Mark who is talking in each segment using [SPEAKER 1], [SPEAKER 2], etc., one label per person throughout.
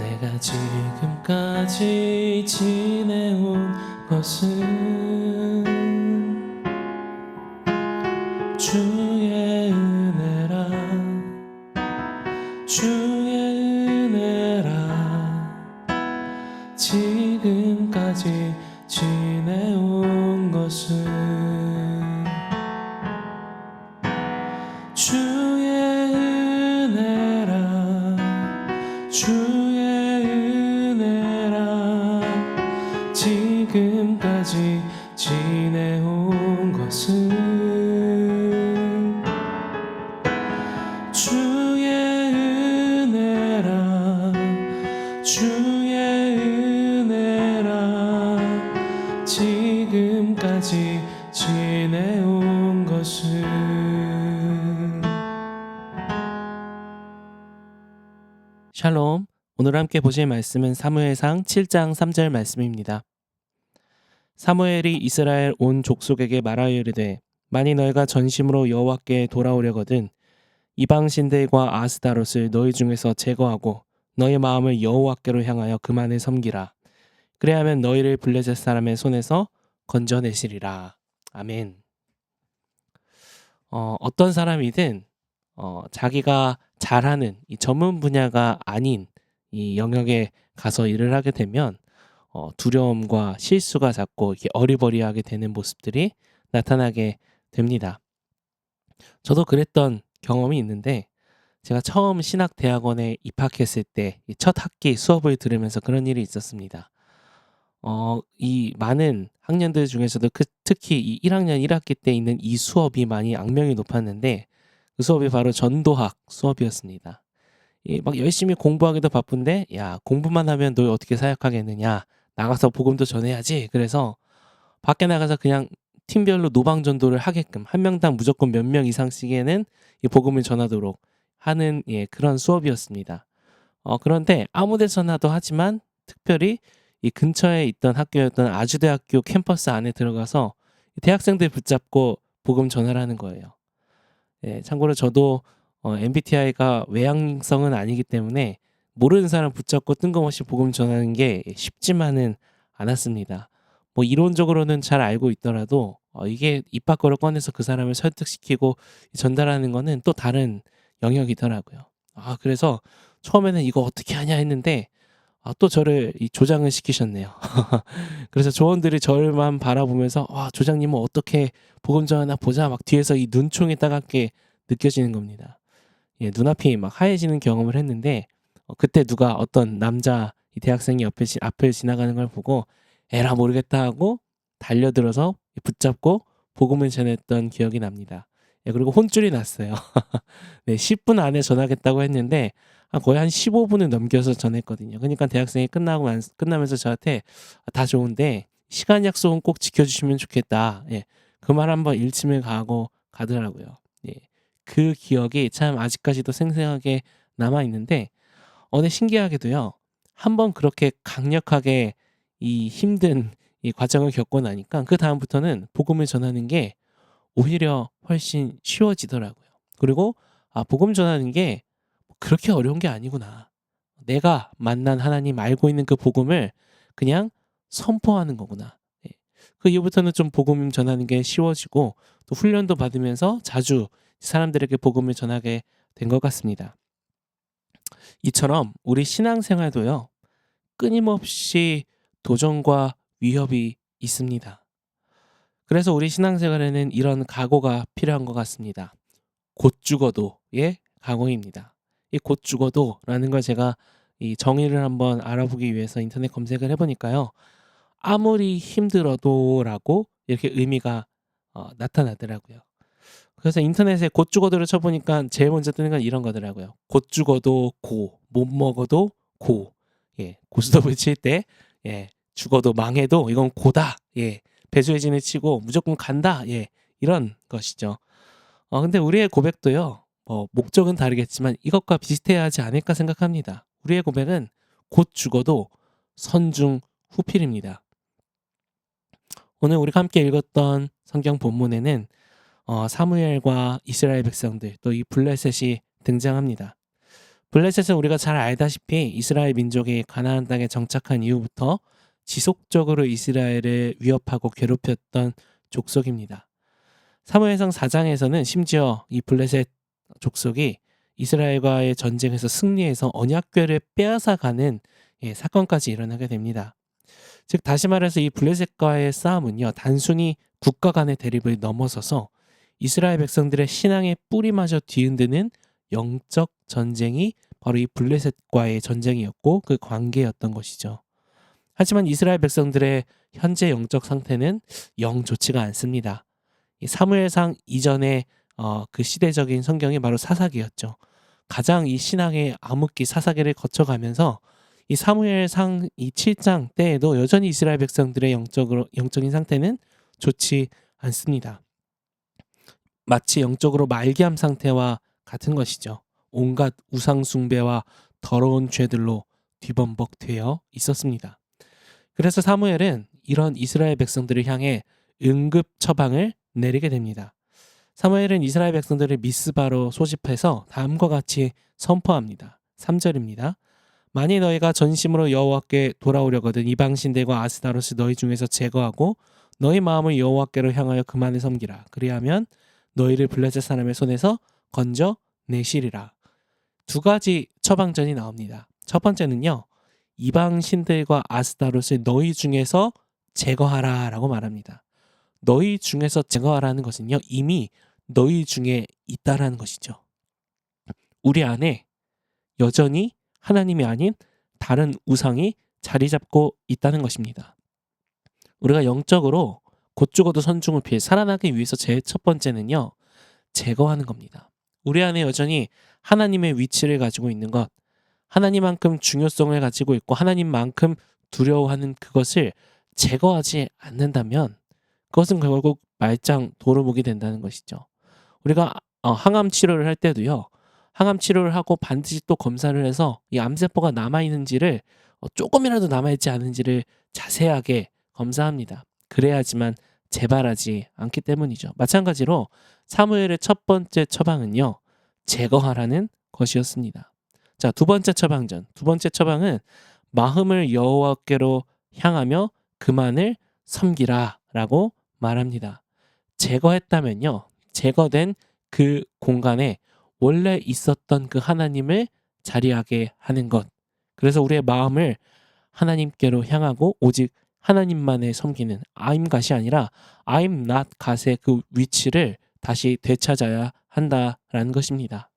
[SPEAKER 1] 내가 지금까지 지내온 것은 주의 은혜라, 주의 은혜라. 지금까지 지내온 것은 주의 은혜라, 주의 은혜라. 지금까지 지내온 것은 주의 은혜라, 주의 은혜라. 지금까지 지내온 것은. 샬롬. 오늘 함께 보실 말씀은 사무엘상 7장 3절 말씀입니다. 사무엘이 이스라엘 온 족속에게 말하여 이르되 만일 너희가 전심으로 여호와께 돌아오려거든 이방 신들과 아스타롯을 너희 중에서 제거하고 너희 마음을 여호와께로 향하여 그만을 섬기라. 그래야면 너희를 블레셋 사람의 손에서 건져내시리라. 아멘. 어떤 사람이든 자기가 잘하는 이 전문 분야가 아닌 이 영역에 가서 일을 하게 되면 두려움과 실수가 자꾸 이렇게 어리버리하게 되는 모습들이 나타나게 됩니다. 저도 그랬던 경험이 있는데 제가 처음 신학대학원에 입학했을 때 첫 학기 수업을 들으면서 그런 일이 있었습니다. 이 많은 학년들 중에서도 특히 이 1학년 1학기 때 있는 이 수업이 많이 악명이 높았는데 그 수업이 바로 전도학 수업이었습니다. 막 열심히 공부하기도 바쁜데 야 공부만 하면 너 어떻게 사역하겠느냐, 나가서 복음도 전해야지. 그래서 밖에 나가서 그냥 팀별로 노방 전도를 하게끔 한 명당 무조건 몇 명 이상씩에는 이 복음을 전하도록 하는 그런 수업이었습니다. 그런데 아무 데서나도 하지만 특별히 이 근처에 있던 학교였던 아주대학교 캠퍼스 안에 들어가서 대학생들 붙잡고 복음 전하라는 거예요. 참고로 저도 MBTI가 외향성은 아니기 때문에 모르는 사람 붙잡고 뜬금없이 복음 전하는 게 쉽지만은 않았습니다. 뭐 이론적으로는 잘 알고 있더라도 이게 입 밖으로 꺼내서 그 사람을 설득시키고 전달하는 거는 또 다른 영역이더라고요. 그래서 처음에는 이거 어떻게 하냐 했는데 또 저를 조장을 시키셨네요. 그래서 조원들이 저를만 바라보면서 조장님은 어떻게 복음 전하나 보자, 막 뒤에서 이 눈총이 따갑게 느껴지는 겁니다. 눈앞이 막 하얘지는 경험을 했는데 그때 누가 어떤 남자 이 대학생이 앞을 지나가는 걸 보고 에라 모르겠다 하고 달려들어서 붙잡고 복음을 전했던 기억이 납니다. 그리고 혼쭐이 났어요. 10분 안에 전하겠다고 했는데 거의 한 15분을 넘겨서 전했거든요. 그러니까 대학생이 끝나면서 저한테 다 좋은데 시간 약속은 꼭 지켜주시면 좋겠다. 그 말 한번 일침을 가하고 가더라고요. 그 기억이 참 아직까지도 생생하게 남아있는데 근데 신기하게도요. 한번 그렇게 강력하게 이 힘든 이 과정을 겪고 나니까 그 다음부터는 복음을 전하는 게 오히려 훨씬 쉬워지더라고요. 그리고 복음 전하는 게 그렇게 어려운 게 아니구나. 내가 만난 하나님, 알고 있는 그 복음을 그냥 선포하는 거구나. 그 이후부터는 좀 복음 전하는 게 쉬워지고 또 훈련도 받으면서 자주 사람들에게 복음을 전하게 된 것 같습니다. 이처럼 우리 신앙생활도요. 끊임없이 도전과 위협이 있습니다. 그래서 우리 신앙생활에는 이런 각오가 필요한 것 같습니다. 곧 죽어도의 각오입니다. 이 곧 죽어도라는 걸 제가 이 정의를 한번 알아보기 위해서 인터넷 검색을 해보니까요. 아무리 힘들어도라고 이렇게 의미가 나타나더라고요. 그래서 인터넷에 곧 죽어도를 쳐보니까 제일 먼저 뜨는 건 이런 거더라고요. 곧 죽어도 고, 못 먹어도 고. 고스톱을 칠 때 죽어도 망해도 이건 고다. 배수의 진을 치고 무조건 간다. 이런 것이죠. 근데 우리의 고백도요. 목적은 다르겠지만 이것과 비슷해야 하지 않을까 생각합니다. 우리의 고백은 곧 죽어도 선중 후필입니다. 오늘 우리가 함께 읽었던 성경 본문에는 사무엘과 이스라엘 백성들 또 이 블레셋이 등장합니다. 블레셋은 우리가 잘 알다시피 이스라엘 민족이 가나안 땅에 정착한 이후부터 지속적으로 이스라엘을 위협하고 괴롭혔던 족속입니다. 사무엘상 4장에서는 심지어 이 블레셋 족속이 이스라엘과의 전쟁에서 승리해서 언약궤를 빼앗아가는 사건까지 일어나게 됩니다. 즉 다시 말해서 이 블레셋과의 싸움은요, 단순히 국가 간의 대립을 넘어서서 이스라엘 백성들의 신앙의 뿌리마저 뒤흔드는 영적 전쟁이 바로 이 블레셋과의 전쟁이었고 그 관계였던 것이죠. 하지만 이스라엘 백성들의 현재 영적 상태는 영 좋지가 않습니다. 이 사무엘상 이전의 그 시대적인 성경이 바로 사사기였죠. 가장 이 신앙의 암흑기 사사기를 거쳐가면서 이 사무엘상 이 7장 때에도 여전히 이스라엘 백성들의 영적인 상태는 좋지 않습니다. 마치 영적으로 말기암 상태와 같은 것이죠. 온갖 우상 숭배와 더러운 죄들로 뒤범벅되어 있었습니다. 그래서 사무엘은 이런 이스라엘 백성들을 향해 응급 처방을 내리게 됩니다. 사무엘은 이스라엘 백성들을 미스바로 소집해서 다음과 같이 선포합니다. 3절입니다. 만일 너희가 전심으로 여호와께 돌아오려거든 이방 신들과 아스타롯을 너희 중에서 제거하고 너희 마음을 여호와께로 향하여 그만을 섬기라. 그리하면 너희를 블레셋 사람의 손에서 건져 내시리라. 두 가지 처방전이 나옵니다. 첫 번째는요, 이방 신들과 아스타롯을 너희 중에서 제거하라 라고 말합니다. 너희 중에서 제거하라는 것은요, 이미 너희 중에 있다라는 것이죠. 우리 안에 여전히 하나님이 아닌 다른 우상이 자리 잡고 있다는 것입니다. 우리가 영적으로 곧 죽어도 선중을 피해 살아나기 위해서 제일 첫 번째는요, 제거하는 겁니다. 우리 안에 여전히 하나님의 위치를 가지고 있는 것, 하나님만큼 중요성을 가지고 있고 하나님만큼 두려워하는 그것을 제거하지 않는다면 그것은 결국 말짱 도루묵이 된다는 것이죠. 우리가 항암 치료를 할 때도요, 항암 치료를 하고 반드시 또 검사를 해서 이 암세포가 남아있는지를 조금이라도 남아있지 않은지를 자세하게 검사합니다. 그래야지만 재발하지 않기 때문이죠. 마찬가지로 사무엘의 첫 번째 처방은요, 제거하라는 것이었습니다. 자, 두 번째 처방전. 두 번째 처방은 마음을 여호와께로 향하며 그만을 섬기라 라고 말합니다. 제거했다면요, 제거된 그 공간에 원래 있었던 그 하나님을 자리하게 하는 것. 그래서 우리의 마음을 하나님께로 향하고 오직 하나님만을 섬기는 I'm God이 아니라 I'm not God의 그 위치를 다시 되찾아야 한다라는 것입니다.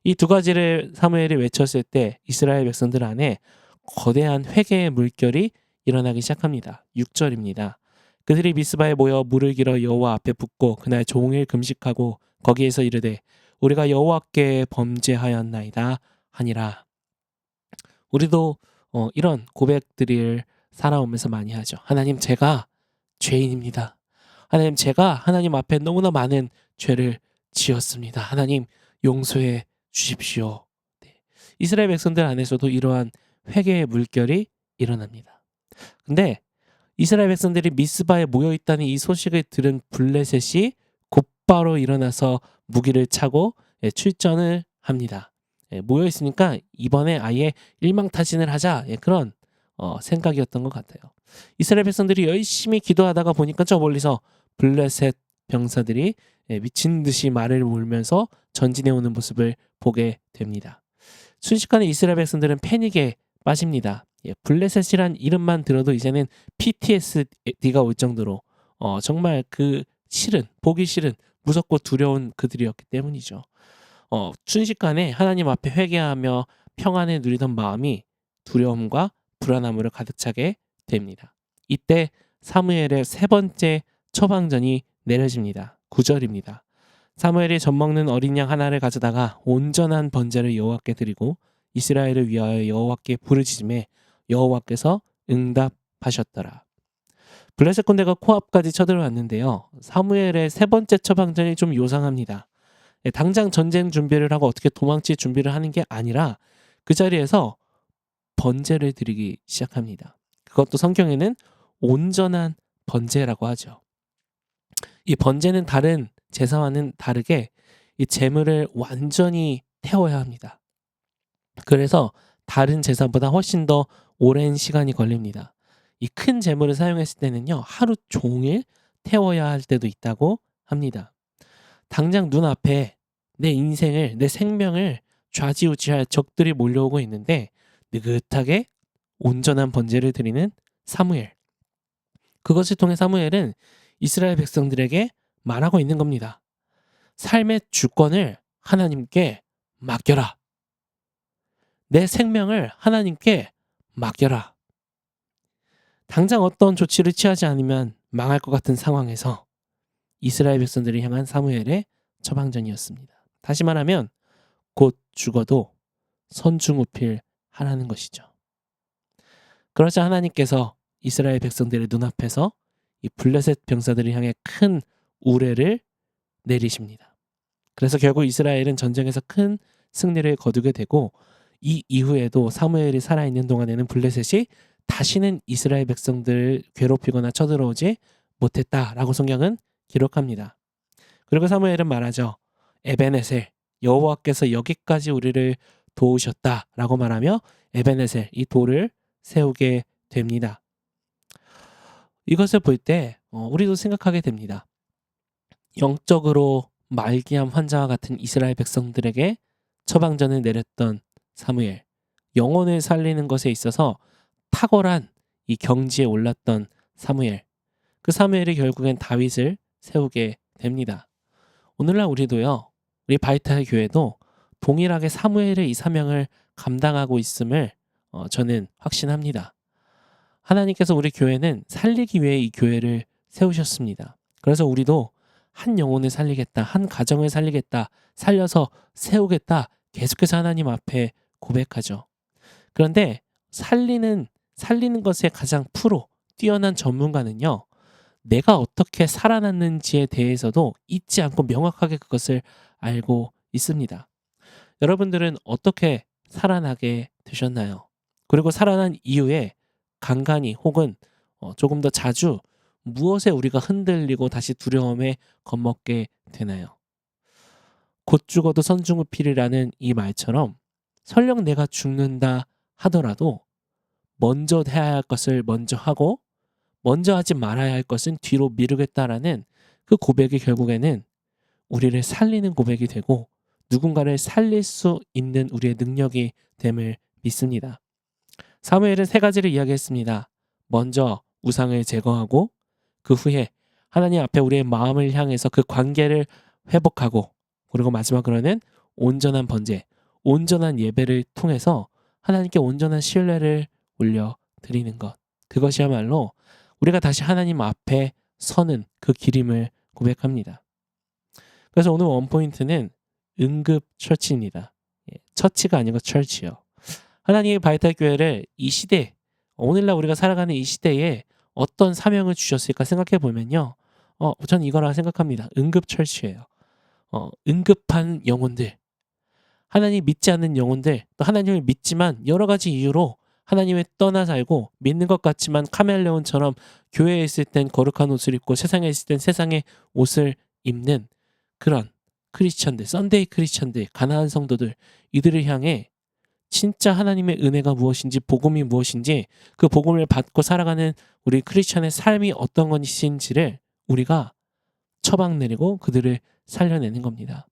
[SPEAKER 1] 이 두 가지를 사무엘이 외쳤을 때 이스라엘 백성들 안에 거대한 회개의 물결이 일어나기 시작합니다. 6절입니다. 그들이 미스바에 모여 물을 길어 여호와 앞에 붓고 그날 종일 금식하고 거기에서 이르되 우리가 여호와께 범죄하였나이다 하니라. 우리도 이런 고백들을 살아오면서 많이 하죠. 하나님, 제가 죄인입니다. 하나님, 제가 하나님 앞에 너무나 많은 죄를 지었습니다. 하나님, 용서해 주십시오. 네. 이스라엘 백성들 안에서도 이러한 회개의 물결이 일어납니다. 근데 이스라엘 백성들이 미스바에 모여 있다는 이 소식을 들은 블레셋이 곧바로 일어나서 무기를 차고 출전을 합니다. 모여 있으니까 이번에 아예 일망타진을 하자, 그런 생각이었던 것 같아요. 이스라엘 백성들이 열심히 기도하다가 보니까 저 멀리서 블레셋 병사들이 미친 듯이 말을 몰면서 전진해 오는 모습을 보게 됩니다. 순식간에 이스라엘 백성들은 패닉에 빠집니다. 블레셋이란 이름만 들어도 이제는 PTSD가 올 정도로 정말 그 보기 싫은 무섭고 두려운 그들이었기 때문이죠. 순식간에 하나님 앞에 회개하며 평안을 누리던 마음이 두려움과 불안함으로 가득 차게 됩니다. 이때 사무엘의 세 번째 처방전이 내려집니다. 9절입니다. 사무엘이 젖먹는 어린 양 하나를 가져다가 온전한 번제를 여호와께 드리고 이스라엘을 위하여 여호와께 부르짖음에 여호와께서 응답하셨더라. 블레셋 군대가 코앞까지 쳐들어왔는데요. 사무엘의 세 번째 처방전이 좀 요상합니다. 당장 전쟁 준비를 하고 어떻게 도망칠 준비를 하는 게 아니라 그 자리에서 번제를 드리기 시작합니다. 그것도 성경에는 온전한 번제라고 하죠. 이 번제는 다른 제사와는 다르게 이 제물을 완전히 태워야 합니다. 그래서 다른 제사보다 훨씬 더 오랜 시간이 걸립니다. 이 큰 제물을 사용했을 때는요, 하루 종일 태워야 할 때도 있다고 합니다. 당장 눈앞에 내 인생을, 내 생명을 좌지우지할 적들이 몰려오고 있는데 느긋하게 온전한 번제를 드리는 사무엘. 그것을 통해 사무엘은 이스라엘 백성들에게 말하고 있는 겁니다. 삶의 주권을 하나님께 맡겨라. 내 생명을 하나님께 맡겨라. 당장 어떤 조치를 취하지 않으면 망할 것 같은 상황에서 이스라엘 백성들을 향한 사무엘의 처방전이었습니다. 다시 말하면 곧 죽어도 선중우필 하라는 것이죠. 그러자 하나님께서 이스라엘 백성들의 눈앞에서 이 블레셋 병사들을 향해 큰 우레를 내리십니다. 그래서 결국 이스라엘은 전쟁에서 큰 승리를 거두게 되고 이 이후에도 사무엘이 살아있는 동안에는 블레셋이 다시는 이스라엘 백성들을 괴롭히거나 쳐들어오지 못했다라고 성경은 기록합니다. 그리고 사무엘은 말하죠. 에베네셀, 여호와께서 여기까지 우리를 도우셨다라고 말하며 에베네셀, 이 돌을 세우게 됩니다. 이것을 볼 때 우리도 생각하게 됩니다. 영적으로 말기암 환자와 같은 이스라엘 백성들에게 처방전을 내렸던 사무엘, 영혼을 살리는 것에 있어서 탁월한 이 경지에 올랐던 사무엘, 그 사무엘이 결국엔 다윗을 세우게 됩니다. 오늘날 우리도요, 우리 바이탈 교회도 동일하게 사무엘의 이 사명을 감당하고 있음을 저는 확신합니다. 하나님께서 우리 교회는 살리기 위해 이 교회를 세우셨습니다. 그래서 우리도 한 영혼을 살리겠다, 한 가정을 살리겠다, 살려서 세우겠다, 계속해서 하나님 앞에 고백하죠. 그런데 살리는 것에 가장 프로, 뛰어난 전문가는요, 내가 어떻게 살아났는지에 대해서도 잊지 않고 명확하게 그것을 알고 있습니다. 여러분들은 어떻게 살아나게 되셨나요? 그리고 살아난 이후에 간간히 혹은 조금 더 자주 무엇에 우리가 흔들리고 다시 두려움에 겁먹게 되나요? 곧 죽어도 선중우필이라는 이 말처럼 설령 내가 죽는다 하더라도 먼저 해야 할 것을 먼저 하고 먼저 하지 말아야 할 것은 뒤로 미루겠다라는 그 고백이 결국에는 우리를 살리는 고백이 되고 누군가를 살릴 수 있는 우리의 능력이 됨을 믿습니다. 사무엘은 세 가지를 이야기했습니다. 먼저 우상을 제거하고 그 후에 하나님 앞에 우리의 마음을 향해서 그 관계를 회복하고 그리고 마지막으로는 온전한 번제, 온전한 예배를 통해서 하나님께 온전한 신뢰를 올려드리는 것. 그것이야말로 우리가 다시 하나님 앞에 서는 그 길임을 고백합니다. 그래서 오늘 원포인트는 응급 처치입니다. 처치가 아니고 철치요. 하나님의 바이탈 교회를 이 시대, 오늘날 우리가 살아가는 이 시대에 어떤 사명을 주셨을까 생각해 보면요. 저는 이거라 생각합니다. 응급 처치예요. 응급한 영혼들, 하나님 믿지 않는 영혼들, 또 하나님을 믿지만 여러 가지 이유로 하나님을 떠나 살고 믿는 것 같지만 카멜레온처럼 교회에 있을 땐 거룩한 옷을 입고 세상에 있을 땐 세상의 옷을 입는 그런 크리스천들, 썬데이 크리스천들, 가난한 성도들, 이들을 향해 진짜 하나님의 은혜가 무엇인지, 복음이 무엇인지, 그 복음을 받고 살아가는 우리 크리스천의 삶이 어떤 것인지를 우리가 처방 내리고 그들을 살려내는 겁니다.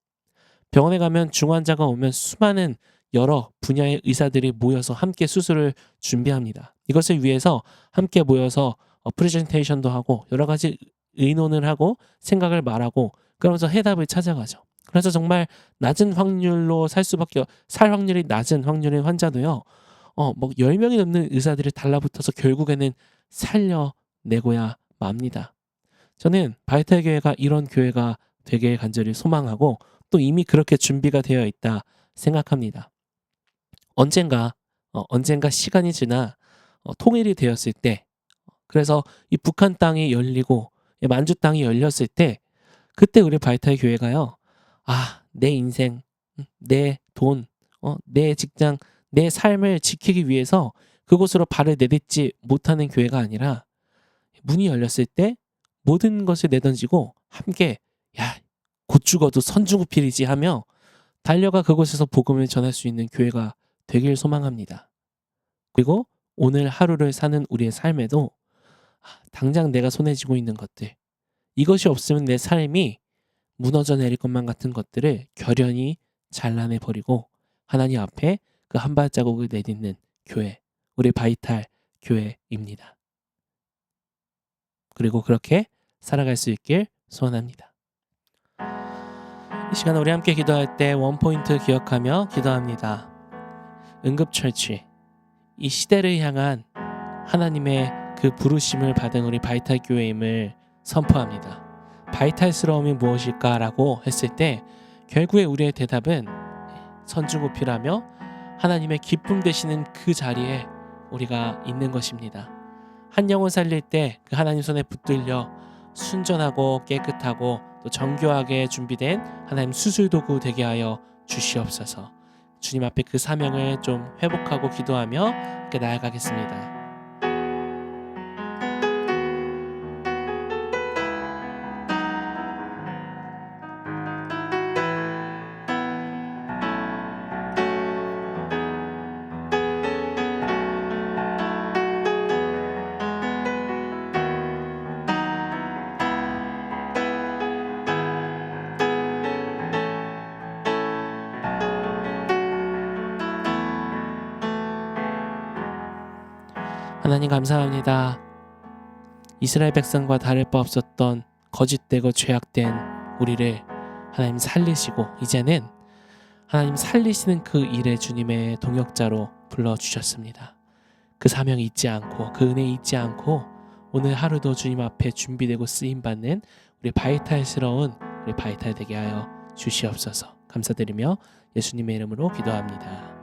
[SPEAKER 1] 병원에 가면 중환자가 오면 수많은 여러 분야의 의사들이 모여서 함께 수술을 준비합니다. 이것을 위해서 함께 모여서 프레젠테이션도 하고 여러 가지 의논을 하고 생각을 말하고 그러면서 해답을 찾아가죠. 그래서 정말 낮은 확률로 살 확률이 낮은 확률의 환자도요. 10명이 넘는 의사들이 달라붙어서 결국에는 살려내고야 맙니다. 저는 바이탈 교회가 이런 교회가 되길 간절히 소망하고 또 이미 그렇게 준비가 되어 있다 생각합니다. 언젠가 시간이 지나 통일이 되었을 때, 그래서 이 북한 땅이 열리고 만주 땅이 열렸을 때, 그때 우리 바이탈 교회가요, 내 인생, 내 돈, 내 직장, 내 삶을 지키기 위해서 그곳으로 발을 내딛지 못하는 교회가 아니라 문이 열렸을 때 모든 것을 내던지고 함께 곧 죽어도 선중우필이지 하며 달려가 그곳에서 복음을 전할 수 있는 교회가 되길 소망합니다. 그리고 오늘 하루를 사는 우리의 삶에도 당장 내가 손에 쥐고 있는 것들, 이것이 없으면 내 삶이 무너져 내릴 것만 같은 것들을 결연히 잘라내 버리고 하나님 앞에 그 한 발자국을 내딛는 교회, 우리 바이탈 교회입니다. 그리고 그렇게 살아갈 수 있길 소원합니다. 이 시간 우리 함께 기도할 때 원포인트 기억하며 기도합니다. 응급처치, 이 시대를 향한 하나님의 그 부르심을 받은 우리 바이탈 교회임을 선포합니다. 바이탈스러움이 무엇일까라고 했을 때 결국에 우리의 대답은 선주고피라며 하나님의 기쁨 되시는 그 자리에 우리가 있는 것입니다. 한 영혼 살릴 때 그 하나님 손에 붙들려 순전하고 깨끗하고 또 정교하게 준비된 하나님 수술도구 되게 하여 주시옵소서. 주님 앞에 그 사명을 좀 회복하고 기도하며 함께 나아가겠습니다. 하나님 감사합니다. 이스라엘 백성과 다를 바 없었던 거짓되고 죄악된 우리를 하나님 살리시고 이제는 하나님 살리시는 그 일에 주님의 동역자로 불러주셨습니다. 그 사명 잊지 않고 그 은혜 잊지 않고 오늘 하루도 주님 앞에 준비되고 쓰임받는 우리 바이탈스러운 우리 바이탈 되게 하여 주시옵소서. 감사드리며 예수님의 이름으로 기도합니다.